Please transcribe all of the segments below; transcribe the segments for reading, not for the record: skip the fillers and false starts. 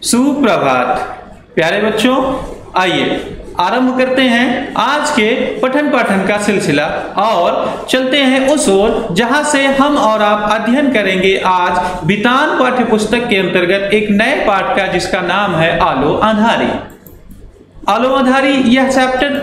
सुप्रभात प्यारे बच्चों, आइए आरंभ करते हैं आज के पठन पाठन का सिलसिला और चलते हैं उस ओर जहां से हम और आप अध्ययन करेंगे आज बितान पाठ्य पुस्तक के अंतर्गत एक नए पाठ का जिसका नाम है आलो अंधारी। आलो अंधारी यह चैप्टर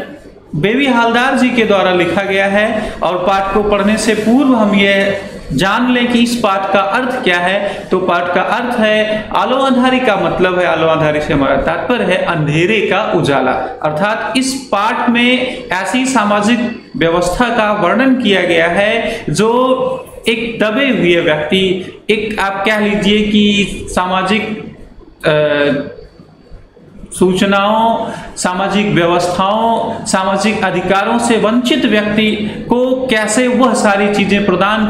बेबी हालदार जी के द्वारा लिखा गया है और पाठ को पढ़ने से पूर्व हम यह जान लें कि इस पाठ का अर्थ क्या है। तो पाठ का अर्थ है आलो अंधारी का मतलब है, आलो अंधारी से हमारा तात्पर्य है अंधेरे का उजाला। अर्थात इस पाठ में ऐसी सामाजिक व्यवस्था का वर्णन किया गया है जो एक दबे हुए व्यक्ति, एक आप कह लीजिए कि सामाजिक सूचनाओं, सामाजिक व्यवस्थाओं, सामाजिक अधिकारों से वंचित व्यक्ति को कैसे वह सारी चीजें प्रदान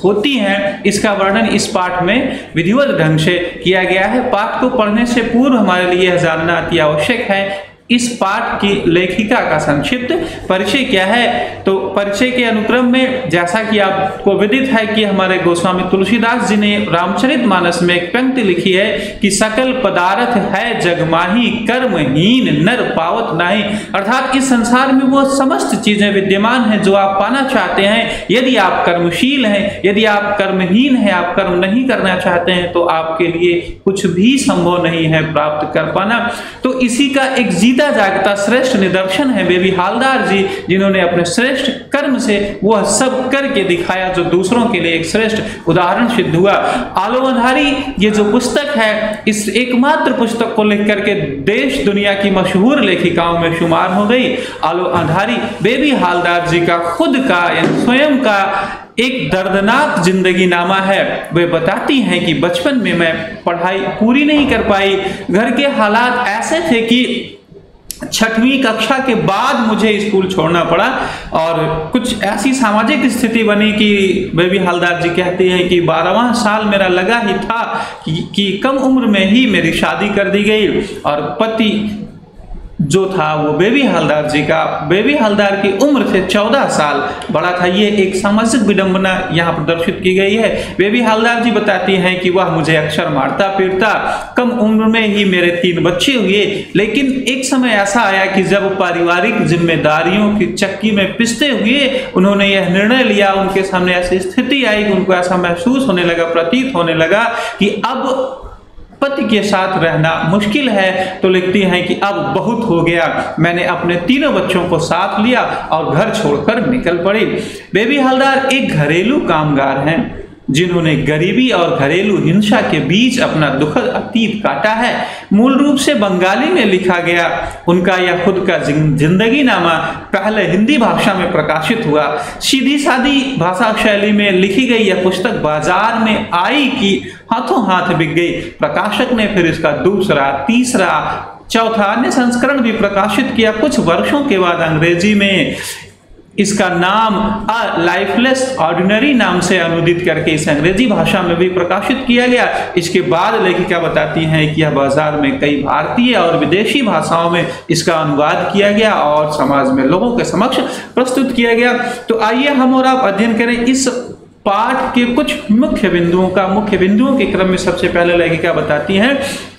होती हैं, इसका वर्णन इस पाठ में विधिवत ढंग से किया गया है। पाठ को पढ़ने से पूर्व हमारे लिए यह जानना अति आवश्यक है इस पाठ की लेखिका का संक्षिप्त परिचय क्या है। तो परिचय के अनुक्रम में जैसा कि आपको विदित है कि हमारे गोस्वामी तुलसीदास जी ने रामचरितमानस में एक पंक्ति लिखी है कि सकल पदार्थ है जगमाही कर्महीन नर पावत नाही। अर्थात इस संसार में वो समस्त चीजें विद्यमान हैं जो आप पाना चाहते हैं। यदि आप कर्मशील हैं, यदि आप कर्महीन हैं, आप कर्म नहीं करना चाहते हैं तो आपके लिए कुछ भी संभव नहीं है प्राप्त कर पाना। तो इसी का एक जीता जागता श्रेष्ठ निदर्शन है बेबी हालदार जी, जिन्होंने अपने श्रेष्ठ कर्म से वह सब करके दिखाया जो दूसरों के लिए एक श्रेष्ठ उदाहरण सिद्ध हुआ। आलो अंधारी ये जो पुस्तक है, इस एकमात्र पुस्तक को लिख करके देश दुनिया की मशहूर लेखिकाओं में शुमार हो गई। आलो अंधारी बेबी हालदार जी का खुद का स्वयं का एक दर्दनाक जिंदगी नामा है। वे बताती हैं कि बचपन में मैं पढ़ाई पूरी नहीं कर पाई, घर के हालात ऐसे थे कि 6वीं कक्षा के बाद मुझे स्कूल छोड़ना पड़ा और कुछ ऐसी सामाजिक स्थिति बनी कि बेबी हालदार जी कहती हैं कि 12वां साल मेरा लगा ही था कि कम उम्र में ही मेरी शादी कर दी गई और पति जो था वो बेबी हालदार जी का बेबी हालदार की उम्र से 14 साल बड़ा था। ये एक सामाजिक विडंबना यहाँ प्रदर्शित की गई है। बेबी हालदार जी बताती हैं कि वह मुझे अक्सर मारता पीटता, कम उम्र में ही मेरे 3 बच्चे हुए। लेकिन एक समय ऐसा आया कि जब पारिवारिक जिम्मेदारियों की चक्की में पिसते हुए उन्होंने यह निर्णय लिया, उनके सामने ऐसी स्थिति आई कि उनको ऐसा महसूस होने लगा, प्रतीत होने लगा कि अब पति के साथ रहना मुश्किल है। तो लिखती हैं कि अब बहुत हो गया, मैंने अपने 3 बच्चों को साथ लिया और घर छोड़कर निकल पड़ी। बेबी हालदार एक घरेलू कामगार हैं जिन्होंने गरीबी और घरेलू हिंसा के बीच अपना दुखद अतीत काटा है। मूल रूप से बंगाली में लिखा गया उनका यह खुद का जिंदगी नामा पहले हिंदी भाषा में प्रकाशित हुआ। सीधी सादी भाषा शैली में लिखी गई यह पुस्तक बाजार में आई कि हाथों हाथ बिक गई। प्रकाशक ने फिर इसका दूसरा, तीसरा, चौथा अन्य संस्करण भी प्रकाशित किया। कुछ वर्षों के बाद अंग्रेजी में इसका नाम अ लाइफलेस ऑर्डिनरी नाम से अनुदित करके इस अंग्रेजी भाषा में भी प्रकाशित किया गया। इसके बाद लेखिका बताती हैं कि यह बाजार में कई भारतीय और विदेशी भाषाओं में इसका अनुवाद किया गया और समाज में लोगों के समक्ष प्रस्तुत किया गया। तो आइए हम और आप अध्ययन करें इस पाठ के कुछ मुख्य बिंदुओं के क्रम में। सबसे पहले लेखिका बताती हैं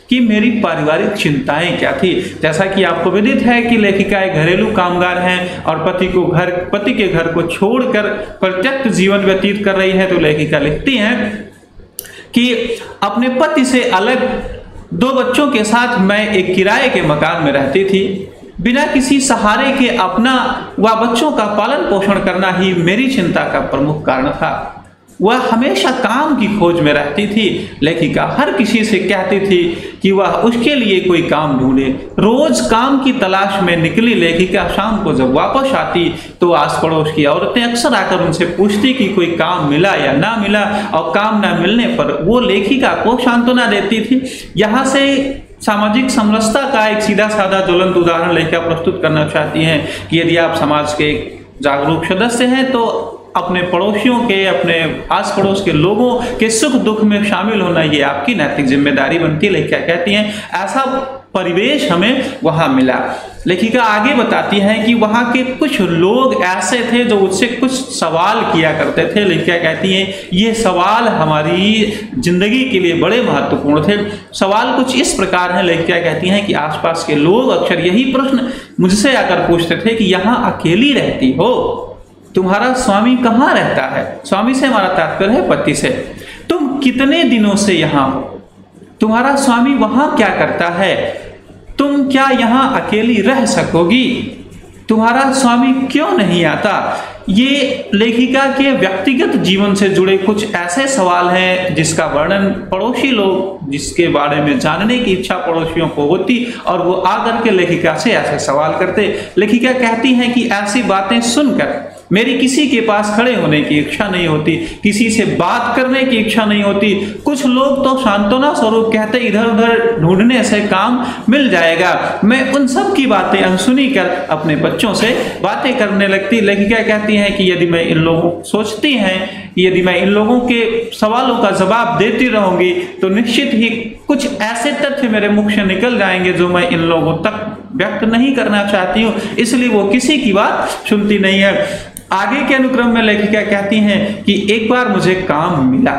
कि मेरी पारिवारिक चिंताएं क्या थी। जैसा कि आपको विदित है कि लेखिका एक घरेलू कामगार हैं और पति के घर को छोड़कर प्रत्यक्ष जीवन व्यतीत कर रही है। तो लेखिका लिखती हैं कि अपने पति से अलग 2 बच्चों के साथ मैं एक किराए के मकान में रहती थी। बिना किसी सहारे के अपना व बच्चों का पालन पोषण करना ही मेरी चिंता का प्रमुख कारण था। वह हमेशा काम की खोज में रहती थी। लेखिका हर किसी से कहती थी कि वह उसके लिए कोई काम ढूंढे। रोज काम की तलाश में निकली लेखिका शाम को जब वापस आती तो आस पड़ोस की औरतें अक्सर आकर उनसे पूछती कि कोई काम मिला या ना मिला, और काम ना मिलने पर वो लेखिका को सांत्वना देती थी। यहाँ से सामाजिक समरसता का एक सीधा साधा ज्वलंत उदाहरण लेखिका प्रस्तुत करना चाहती हैं कि यदि आप समाज के एक जागरूक सदस्य हैं तो अपने पड़ोसियों के, अपने आस पड़ोस के लोगों के सुख दुख में शामिल होना ये आपकी नैतिक जिम्मेदारी बनती है। लेखिका कहती हैं ऐसा परिवेश हमें वहां मिला। लेखिका आगे बताती हैं कि वहां के कुछ लोग ऐसे थे जो उससे कुछ सवाल किया करते थे। लेखिका कहती हैं ये सवाल हमारी जिंदगी के लिए बड़े महत्वपूर्ण थे। सवाल कुछ इस प्रकार हैं, लेखिका कहती हैं कि आसपास के लोग अक्सर यही प्रश्न मुझसे आकर पूछते थे कि यहाँ अकेली रहती हो, तुम्हारा स्वामी कहाँ रहता है? स्वामी से हमारा तात्पर्य है पति से। तुम कितने दिनों से यहाँ हो? तुम्हारा स्वामी वहां क्या करता है? तुम क्या यहाँ अकेली रह सकोगी? तुम्हारा स्वामी क्यों नहीं आता? ये लेखिका के व्यक्तिगत जीवन से जुड़े कुछ ऐसे सवाल हैं जिसका वर्णन पड़ोसी लोग, जिसके बारे में जानने की इच्छा पड़ोसियों को होती और वो आकर के लेखिका से ऐसे सवाल करते। लेखिका कहती हैं कि ऐसी बातें सुनकर मेरी किसी के पास खड़े होने की इच्छा नहीं होती, किसी से बात करने की इच्छा नहीं होती। कुछ लोग तो सांत्वना स्वरूप कहते इधर उधर ढूंढने से काम मिल जाएगा। मैं उन सब की बातें अनसुनी कर अपने बच्चों से बातें करने लगती। लेखिका कहती हैं कि यदि मैं इन लोगों सोचती हैं यदि मैं इन लोगों के सवालों का जवाब देती रहूंगी तो निश्चित ही कुछ ऐसे तथ्य मेरे मुख से निकल जाएंगे जो मैं इन लोगों तक व्यक्त नहीं करना चाहती हूँ, इसलिए वो किसी की बात सुनती नहीं है। आगे के अनुक्रम में लेखिका कहती हैं कि एक बार मुझे काम मिला,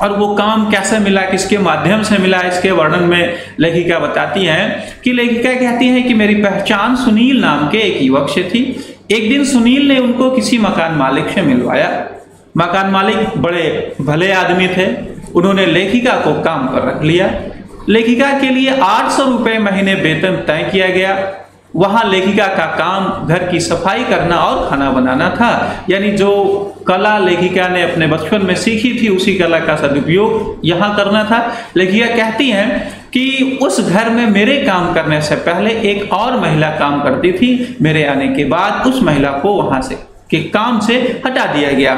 और वो काम कैसे मिला, किसके माध्यम से मिला, इसके वर्णन में लेखिका बताती हैं कि लेखिका कहती हैं कि मेरी पहचान सुनील नाम के एक युवक से थी। एक दिन सुनील ने उनको किसी मकान मालिक से मिलवाया। मकान मालिक बड़े भले आदमी थे, उन्होंने लेखिका को काम पर रख लिया। लेखिका के लिए 800 रुपये महीने वेतन तय किया गया। वहां लेखिका का काम घर की सफाई करना और खाना बनाना था, यानी जो कला लेखिका ने अपने बचपन में सीखी थी उसी कला का सदुपयोग यहाँ करना था। लेखिका कहती हैं कि उस घर में मेरे काम करने से पहले एक और महिला काम करती थी। मेरे आने के बाद उस महिला को वहां से के काम से हटा दिया गया।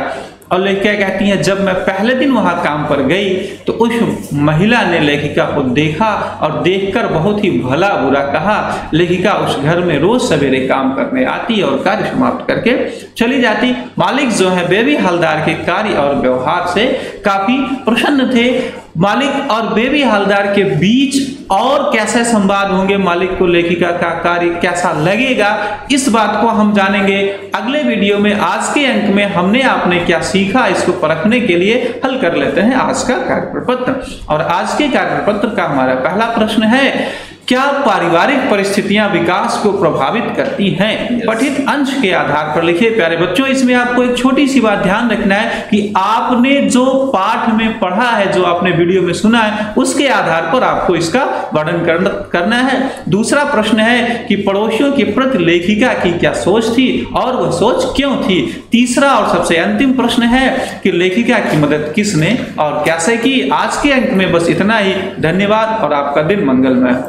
और लेखिका कहती हैं जब मैं पहले दिन वहां काम पर गई तो उस महिला ने लेखिका को देखा और देखकर बहुत ही भला बुरा कहा। लेखिका उस घर में रोज सवेरे काम करने आती और कार्य समाप्त करके चली जाती। मालिक जो है बेबी हलदार के कार्य और व्यवहार से काफी प्रसन्न थे। मालिक और बेबी हलदार के बीच और कैसे संवाद होंगे, मालिक को लेखिका का कार्य कैसा लगेगा, इस बात को हम जानेंगे अगले वीडियो में। आज के अंक में हमने आपने क्या सीखा इसको परखने के लिए हल कर लेते हैं आज का कार्यपत्र। और आज के कार्यपत्र का हमारा पहला प्रश्न है, क्या पारिवारिक परिस्थितियां विकास को प्रभावित करती हैं? पठित अंश के आधार पर लिखिए। प्यारे बच्चों, इसमें आपको एक छोटी सी बात ध्यान रखना है कि आपने जो पाठ में पढ़ा है, जो आपने वीडियो में सुना है, उसके आधार पर आपको इसका वर्णन करना है। दूसरा प्रश्न है कि पड़ोसियों के प्रति लेखिका की क्या सोच थी और वह सोच क्यों थी? तीसरा और सबसे अंतिम प्रश्न है कि लेखिका की मदद किसने और कैसे की? आज के अंक में बस इतना ही। धन्यवाद और आपका दिन मंगलमय।